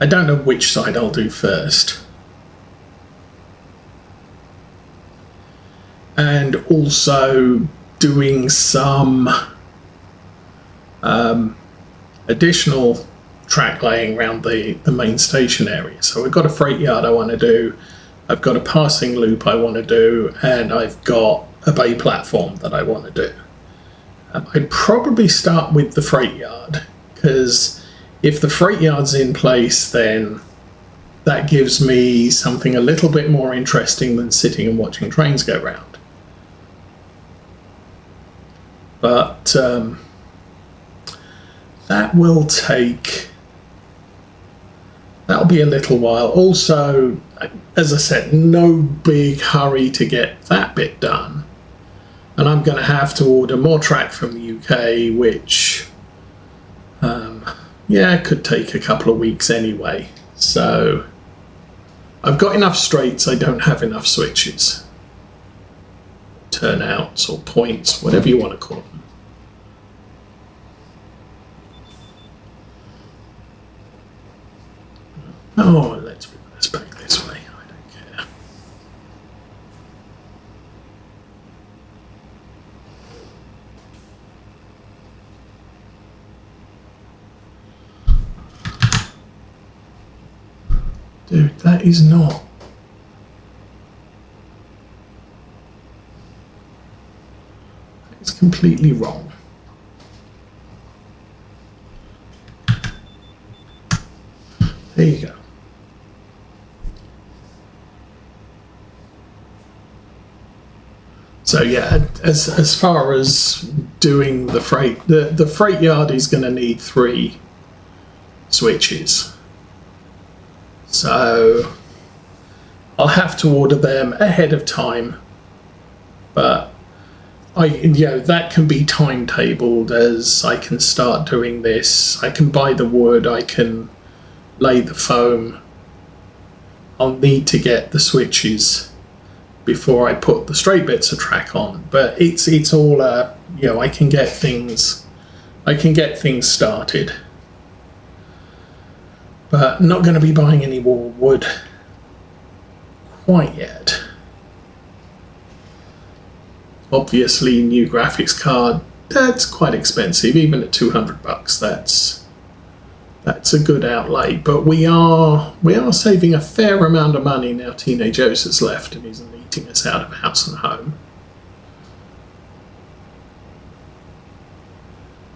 I don't know which side I'll do first. And also doing some additional track laying around the main station area. So we've got a freight yard I want to do, I've got a passing loop I want to do, and I've got a bay platform that I want to do. I'd probably start with the freight yard, because if the freight yard's in place, then that gives me something a little bit more interesting than sitting and watching trains go round. But that'll be a little while. Also, as I said, no big hurry to get that bit done. And I'm going to have to order more track from the UK, which, could take a couple of weeks anyway. So I've got enough straights, I don't have enough switches. Turnouts or points, whatever you want to call them. Oh, let's reverse back this way. I don't care. Dude, that is not. It's completely wrong. There you go. So yeah, as far as doing the freight, the freight yard is going to need 3 switches. So I'll have to order them ahead of time, but that can be timetabled as I can start doing this. I can buy the wood, I can lay the foam. I'll need to get the switches before I put the straight bits of track on, but it's all I can get things started, but not going to be buying any more wood quite yet. Obviously, new graphics card, that's quite expensive, even at $200. That's a good outlay, but we are saving a fair amount of money now. Teenage O's has left and isn't eating us out of house and home.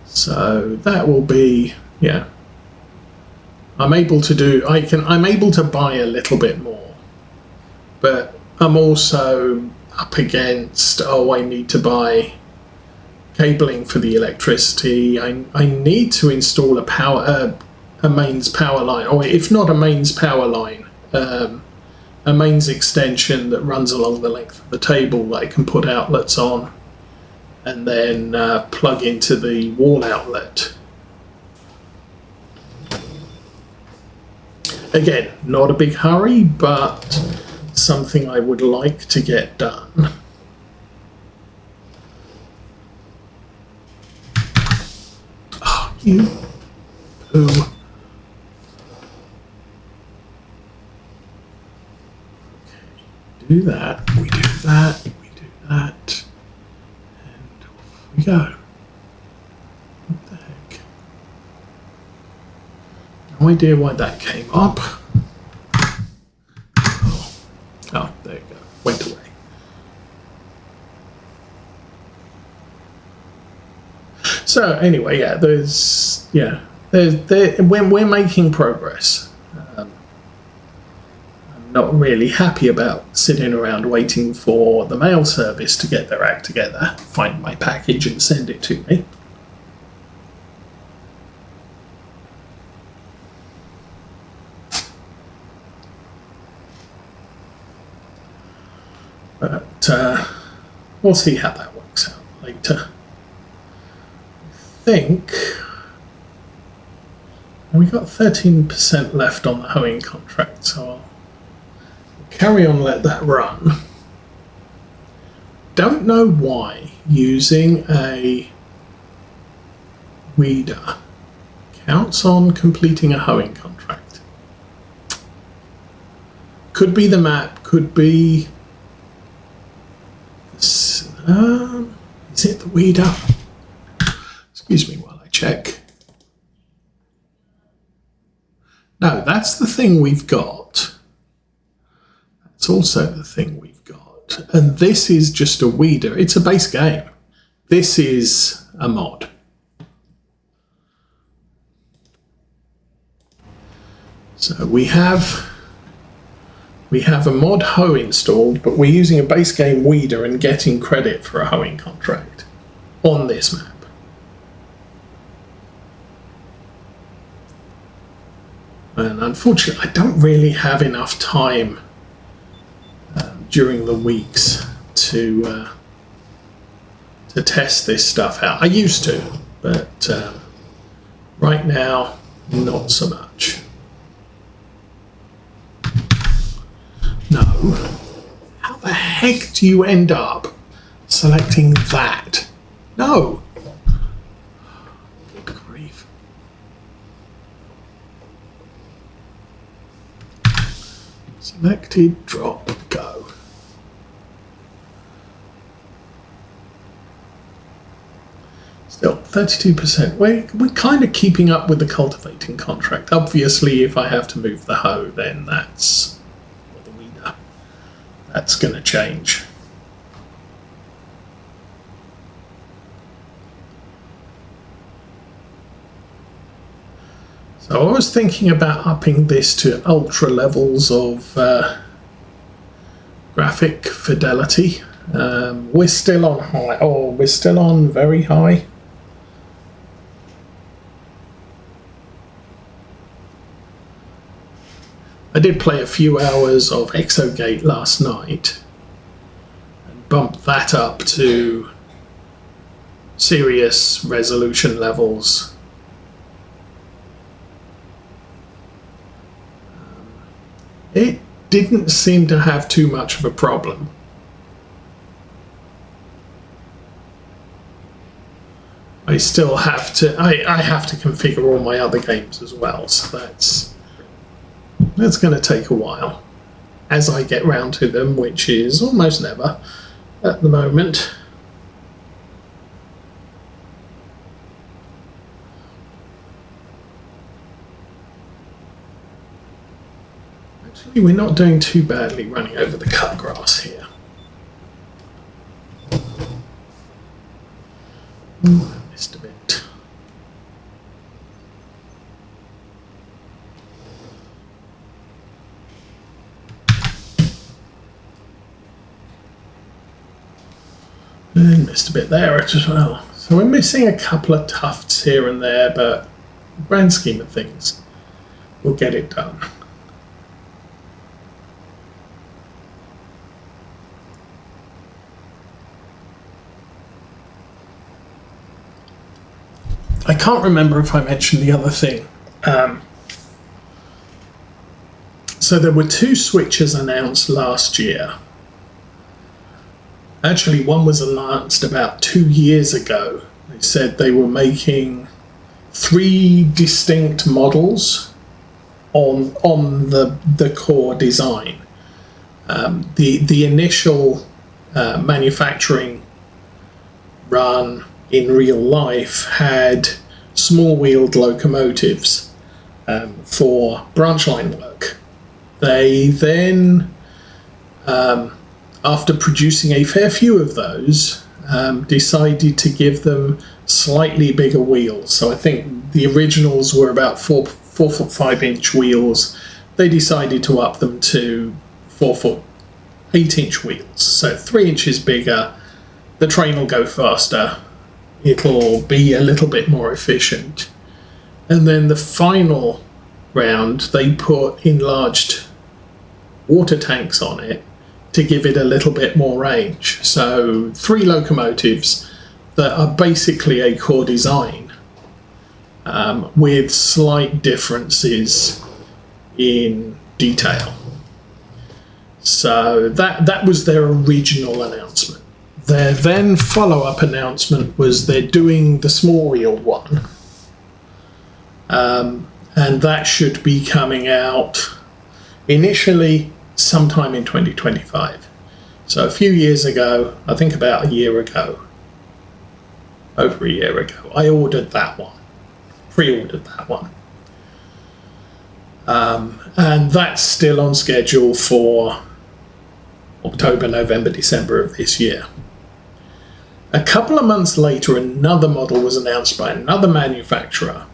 So that will be, I'm able to buy a little bit more, but I'm also up against, I need to buy cabling for the electricity. I need to install a mains power line, or if not a mains power line, a mains extension that runs along the length of the table that I can put outlets on and then plug into the wall outlet. Again, not a big hurry, but something I would like to get done. Oh, you poo. Do that, we do that, we do that, and off we go. What the heck? No idea why that came up. Oh, there you go, went away. So anyway, we're making progress. Not really happy about sitting around waiting for the mail service to get their act together, find my package and send it to me. But we'll see how that works out later. I think we got 13% left on the hoeing contract, so I'll carry on, let that run. Don't know why using a weeder counts on completing a hoeing contract. Could be the map, could be... is it the weeder? Excuse me while I check. No, that's the thing we've got. That's also the thing we've got. And this is just a weeder. It's a base game. This is a mod. So we have a mod hoe installed, but we're using a base game weeder and getting credit for a hoeing contract on this map. And unfortunately, I don't really have enough time during the weeks to test this stuff out. I used to, but right now, not so much. No. How the heck do you end up selecting that? No. Good grief. Selected, drop, go. Still, 32%. We're kind of keeping up with the cultivating contract. Obviously, if I have to move the hoe, then that's going to change. So I was thinking about upping this to ultra levels of graphic fidelity. We're still on high. Oh, we're still on very high. I did play a few hours of Exogate last night and bumped that up to serious resolution levels. It didn't seem to have too much of a problem. I still have to, I have to configure all my other games as well, so that's going to take a while as I get round to them, which is almost never at the moment. Actually, we're not doing too badly running over the cut grass here. Ooh, I missed a bit. And missed a bit there as well. So we're missing a couple of tufts here and there, but in the grand scheme of things, we'll get it done. I can't remember if I mentioned the other thing. So there were 2 switches announced last year. Actually, one was announced about 2 years ago. They said they were making 3 distinct models on the core design. The initial manufacturing run in real life had small-wheeled locomotives for branch line work. They then after producing a fair few of those, decided to give them slightly bigger wheels. So I think the originals were about 4 foot 5 inch wheels. They decided to up them to 4 foot 8 inch wheels. So 3 inches bigger. The train will go faster. It'll be a little bit more efficient. And then the final round, they put enlarged water tanks on it to give it a little bit more range. So 3 locomotives that are basically a core design with slight differences in detail. So that was their original announcement. Their then follow-up announcement was they're doing the small wheel one, and that should be coming out initially sometime in 2025. So a few years ago, I think about a year ago, over a year ago, I ordered that one, pre-ordered that one. And that's still on schedule for October, November, December of this year. A couple of months later, another model was announced by another manufacturer,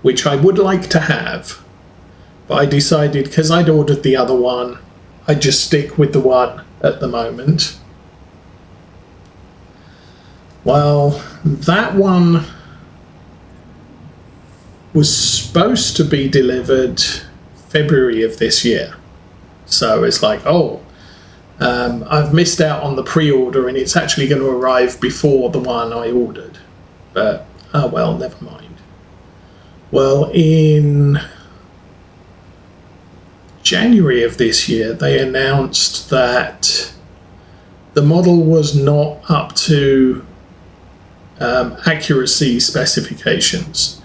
which I would like to have, but I decided, because I'd ordered the other one, I'd just stick with the one at the moment. Well, that one was supposed to be delivered February of this year. So it's like, I've missed out on the pre-order and it's actually going to arrive before the one I ordered. But, oh well, never mind. Well, in January of this year, they announced that the model was not up to accuracy specifications.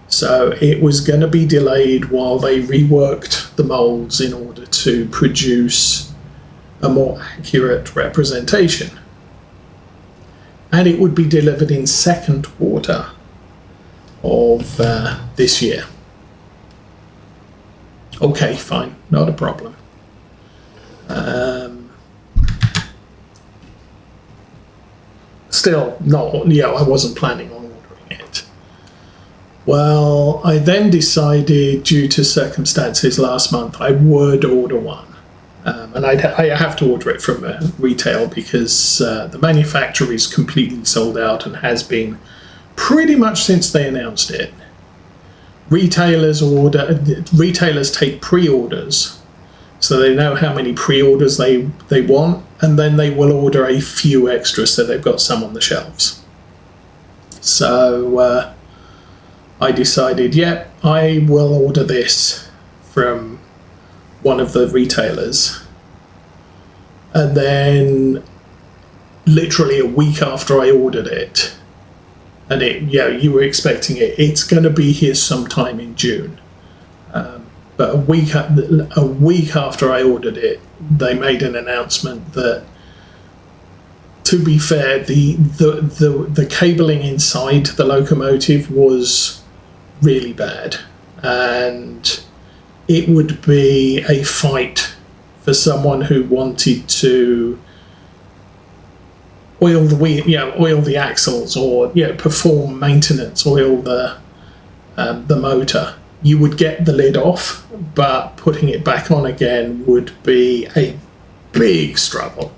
So it was going to be delayed while they reworked the molds in order to produce a more accurate representation. And it would be delivered in second quarter of this year. Okay, fine, not a problem. Still, I wasn't planning on ordering it. Well, I then decided, due to circumstances last month, I would order one. And I have to order it from retail because the manufacturer is completely sold out and has been pretty much since they announced it. Retailers take pre-orders, so they know how many pre-orders they want, and then they will order a few extras so they've got some on the shelves. So I decided, I will order this from one of the retailers. And then literally a week after I ordered it, and you were expecting it, it's going to be here sometime in June. But a week after I ordered it, they made an announcement that, to be fair, the cabling inside the locomotive was really bad, and it would be a fight for someone who wanted to oil the axles, or perform maintenance, oil the motor. You would get the lid off, but putting it back on again would be a big struggle.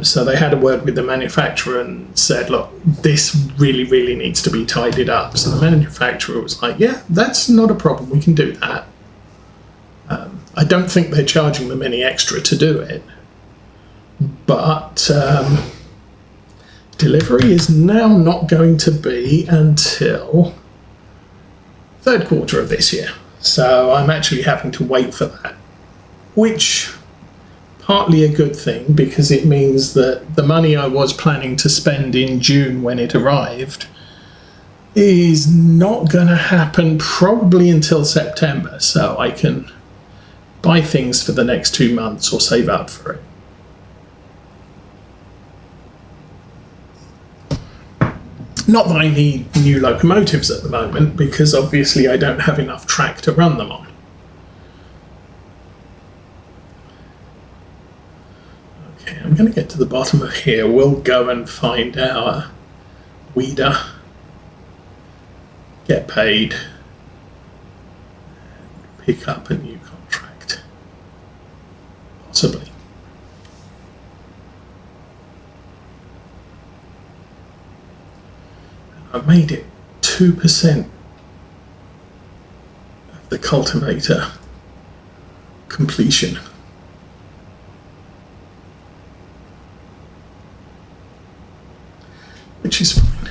So they had a word with the manufacturer and said, look, this really, really needs to be tidied up. So the manufacturer was like, yeah, that's not a problem, we can do that. I don't think they're charging them any extra to do it. But delivery is now not going to be until third quarter of this year. So I'm actually having to wait for that, which partly a good thing, because it means that the money I was planning to spend in June when it arrived is not going to happen probably until September, so I can buy things for the next 2 months or save up for it. Not that I need new locomotives at the moment, because obviously I don't have enough track to run them on. Okay, I'm going to get to the bottom of here. We'll go and find our weeder, get paid, pick up a new contract, possibly. I've made it 2% of the cultivator completion. Which is fine.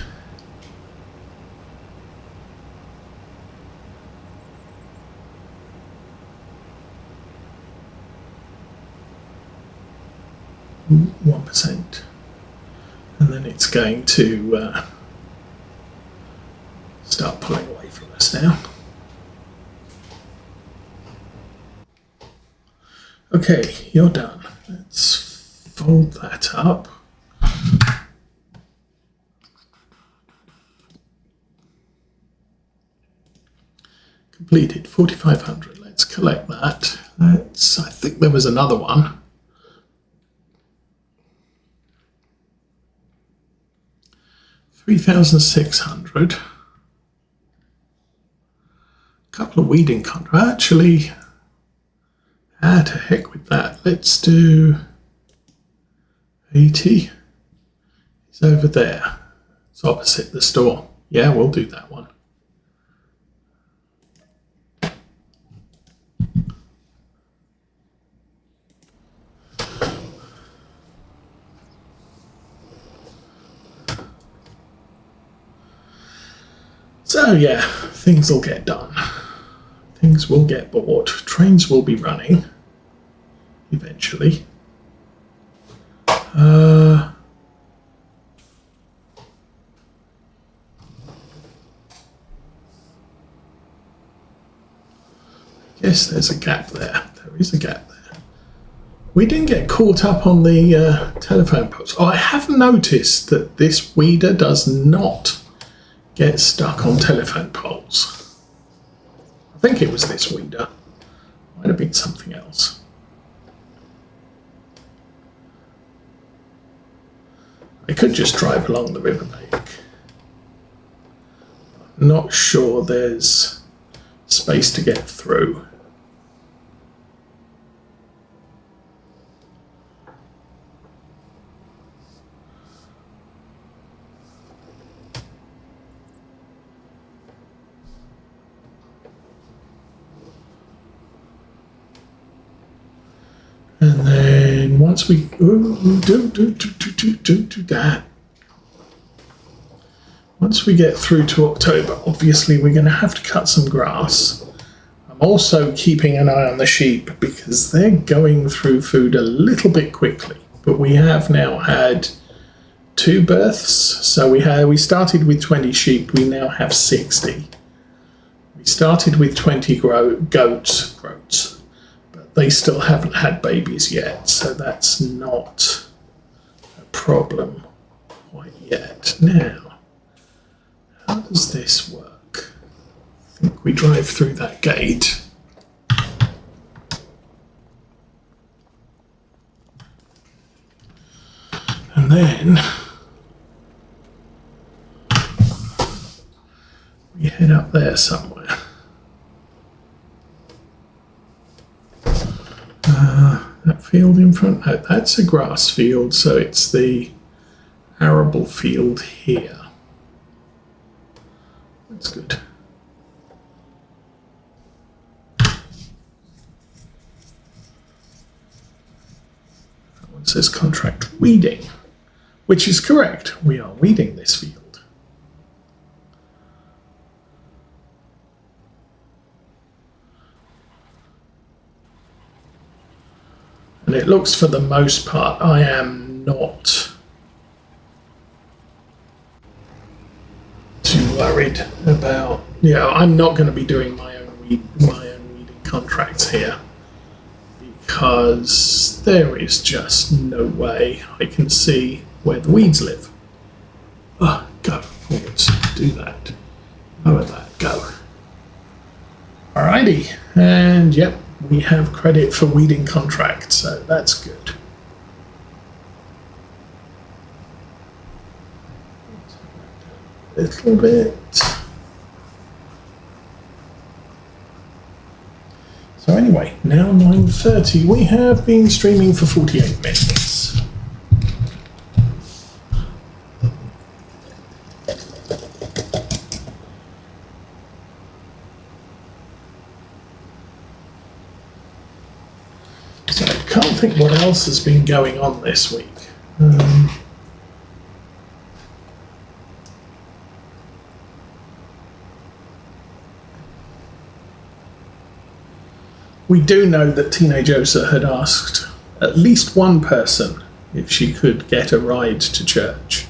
Ooh, 1%. And then it's going to start pulling away from us now. Okay, you're done. Let's fold that up. Completed 4,500. Let's collect that. I think there was another one. 3,600. Couple of weeding contracts. Actually, to heck with that. Let's do 80. It's over there. It's opposite the store. Yeah, we'll do that one. So yeah, things will get done. Things will get bought. Trains will be running eventually. Yes, there's a gap there. There is a gap there. We didn't get caught up on the telephone poles. Oh, I have noticed that this weeder does not get stuck on telephone poles. I think it was this weeder. Might have been something else. I could just drive along the riverbank. I'm not sure there's space to get through. And then once we do that, once we get through to October, obviously we're going to have to cut some grass. I'm also keeping an eye on the sheep because they're going through food a little bit quickly. But we have now had 2 births, so we started with 20 sheep. We now have 60. We started with 20 goats. They still haven't had babies yet, so that's not a problem quite yet. Now, how does this work? I think we drive through that gate. And then we head up there somewhere. That field in front, no, that's a grass field, so it's the arable field here. That's good. That one says contract weeding, which is correct. We are weeding this field. And it looks, for the most part, I am not too worried about. Yeah, I'm not going to be doing my own weeding contracts here because there is just no way I can see where the weeds live. Oh, go forwards, do that. Lower that, go. Alrighty, and yep. We have credit for weeding contract, so that's good. A little bit. So anyway, now 9:30. We have been streaming for 48 minutes. I can't think what else has been going on this week. We do know that Teenage Osa had asked at least one person if she could get a ride to church.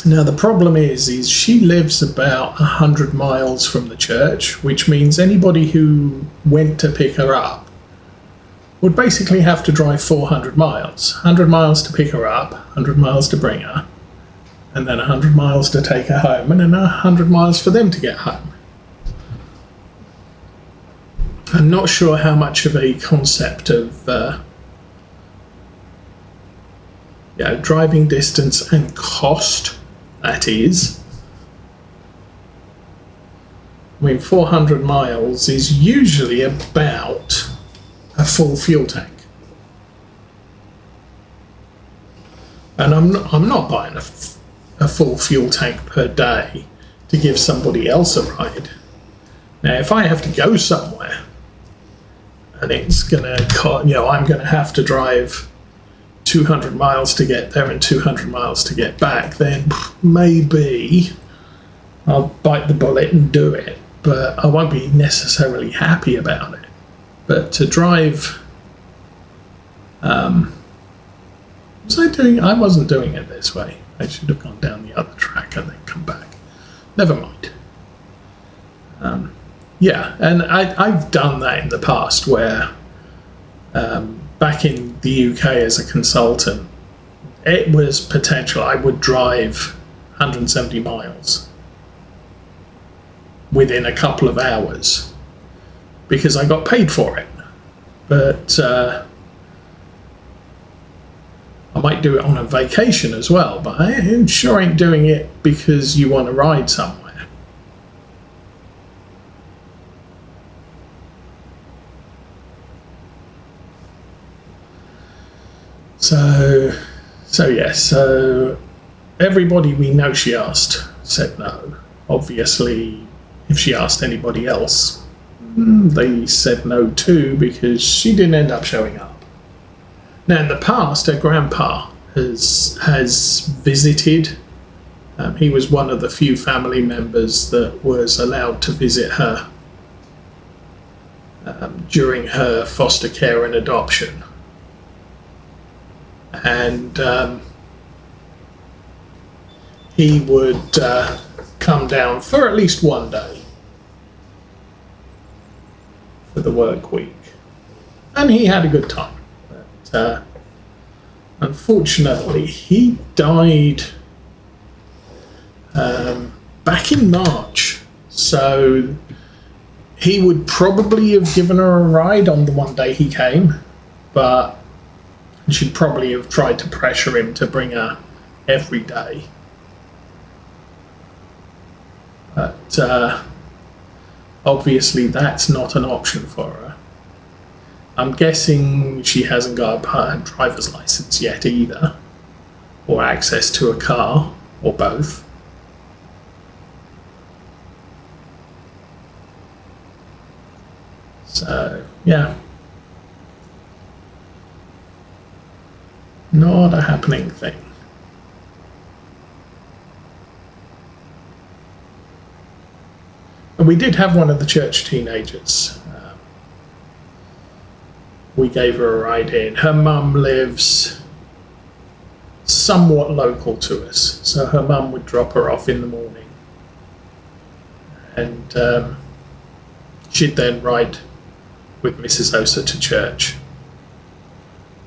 Now the problem is she lives about 100 miles from the church, which means anybody who went to pick her up would basically have to drive 400 miles. 100 miles to pick her up, 100 miles to bring her, and then 100 miles to take her home, and then 100 miles for them to get home. I'm not sure how much of a concept of driving distance and cost that is. I mean, 400 miles is usually about a full fuel tank. And I'm not buying a full fuel tank per day to give somebody else a ride. Now, if I have to go somewhere and it's gonna cost, I'm gonna have to drive 200 miles to get there and 200 miles to get back, then maybe I'll bite the bullet and do it, but I won't be necessarily happy about it. But to drive, I wasn't doing it this way. I should have gone down the other track and then come back. Never mind. And I've done that in the past where back in the UK as a consultant, it was potential. I would drive 170 miles within a couple of hours because I got paid for it. But I might do it on a vacation as well, but I sure ain't doing it because you want to ride somewhere. So everybody we know she asked said no. Obviously, if she asked anybody else, they said no too because she didn't end up showing up. Now, in the past, her grandpa has visited. He was one of the few family members that was allowed to visit her during her foster care and adoption. And he would come down for at least one day for the work week. And he had a good time. But unfortunately, he died back in March. So he would probably have given her a ride on the one day he came, but she'd probably have tried to pressure him to bring her every day. But obviously that's not an option for her. I'm guessing she hasn't got a driver's license yet either, or access to a car, or both. So, yeah. Not a happening thing. And we did have one of the church teenagers. We gave her a ride in. Her mum lives somewhat local to us, so her mum would drop her off in the morning. And she'd then ride with Mrs. Osa to church,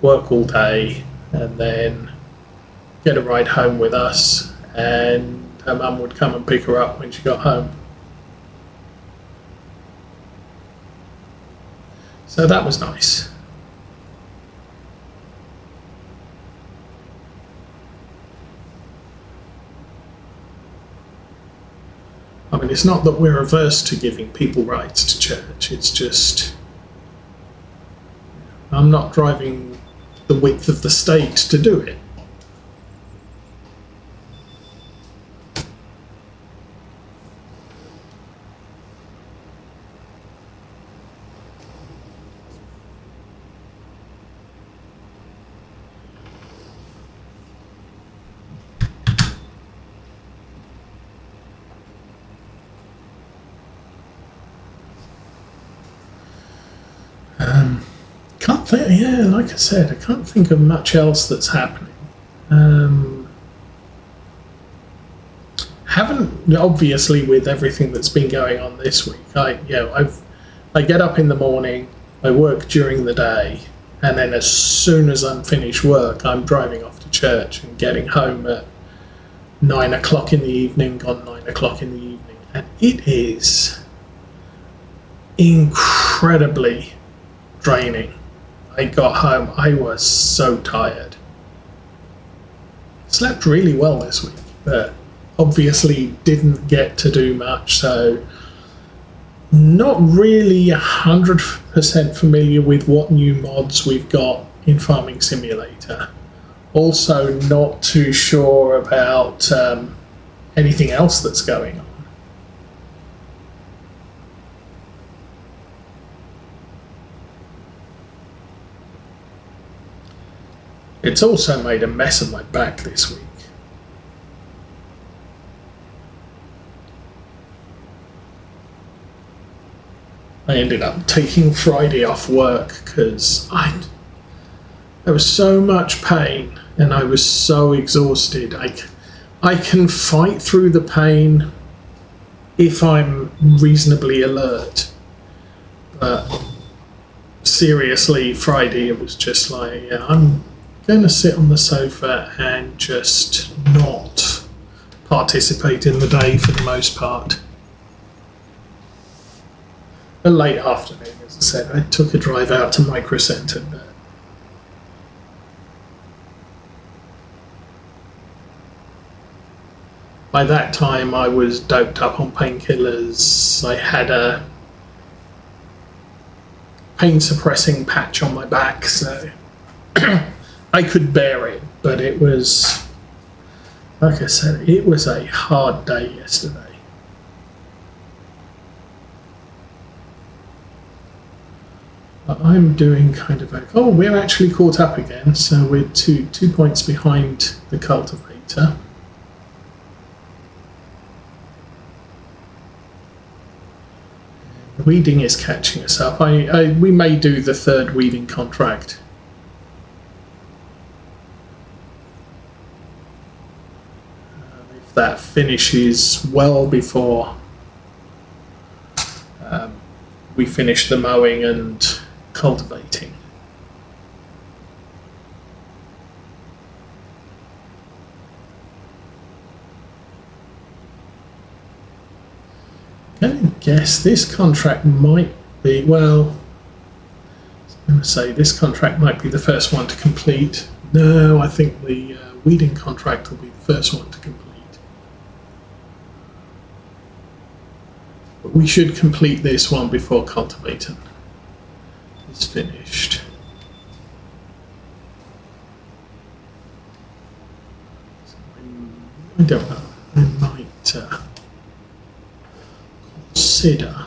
work all day, and then get a ride home with us, and her mum would come and pick her up when she got home. So that was nice. I mean, it's not that we're averse to giving people rides to church, it's just I'm not driving the width of the state to do it. Like I said, I can't think of much else that's happening. Haven't, obviously, with everything that's been going on this week. I get up in the morning, I work during the day, And then as soon as I'm finished work, I'm driving off to church and getting home at 9 o'clock in the evening, on 9 o'clock in the evening. And it is incredibly draining. I got home, I was so tired. Slept really well this week, but obviously didn't get to do much, so not really 100% familiar with what new mods we've got in Farming Simulator. Also not too sure about anything else that's going on. It's also made a mess of my back this week. I ended up taking Friday off work because there was so much pain and I was so exhausted. I can fight through the pain if I'm reasonably alert. But seriously, Friday it was just like, yeah, I'm going to sit on the sofa and just not participate in the day for the most part. A late afternoon, as I said, I took a drive out to Micro Centre, but by that time I was doped up on painkillers. I had a pain suppressing patch on my back, so I could bear it, but it was, like I said, it was a hard day yesterday. But I'm doing kind of like, oh, we're actually caught up again, so we're two points behind the cultivator. Weeding is catching us up. We may do the third weeding contract. If that finishes well before we finish the mowing and cultivating. I'm going to guess this contract might be, well, I was going to say this contract might be the first one to complete. No, I think the weeding contract will be the first one to complete. But we should complete this one before cultivating is finished. So I don't know, I might consider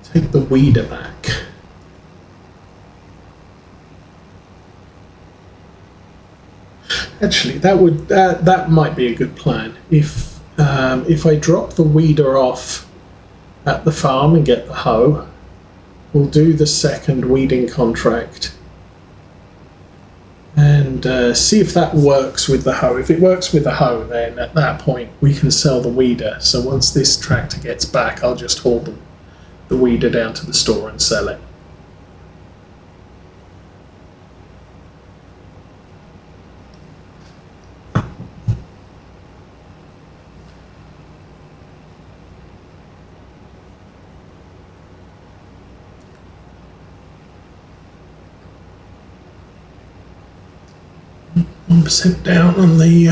take the weeder back. Actually, that might be a good plan. If I drop the weeder off at the farm and get the hoe, we'll do the second weeding contract and see if that works with the hoe. If it works with the hoe, then at that point we can sell the weeder. So once this tractor gets back, I'll just haul the weeder down to the store and sell it. Percent down on the